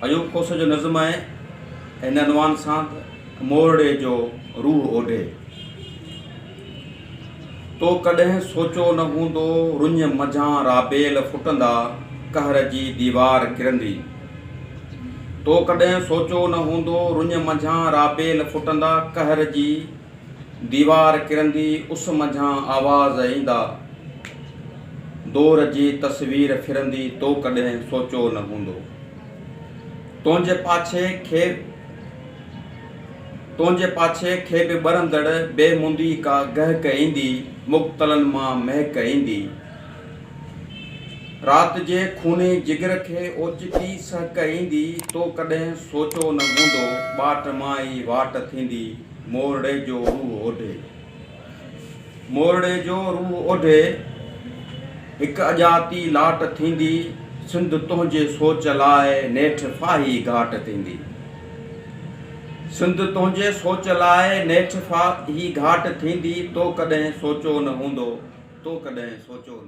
अयूब खोस जो नज़्म है हिन अनवान सां मोरड़े जो रूह ओढे। तो कॾहिं सोचो न हूंदो रुञ मझां राबेल फुटंदा कहर जी दीवार किरंदी। तो कॾहिं सोचो न हूंदो रुञ मझां राबेल फुटंदा कहर जी दीवार किरंदी। उस मझां आवाज़ ईंदा दौर जी तस्वीर फिरंदी। तो कॾहिं सोचो न हूंदो तुंहिंजे पाछे खे बि ॿरंदड़ बेमुंदी का गहक ईंदी। मुख़्तलनि मां महक ईंदी। रात जे खूनी जिगर खे ओचिती सहक ईंदी। तो कॾहिं सोचो न हूंदो बाट मां ई वाट थींदी। मोरड़े जो रूह ओढे। मोरड़े जो रूह ओढे हिकु अजाती लाट थींदी। सिंध तुंहिंजे सोच लाइ नेठि फाही घाट थींदी। सिंध तुंहिंजे सोच लाइ नेठि फाही घाट थींदी। तो कॾहिं सोचो न हूंदो तो कॾहिं सोचो न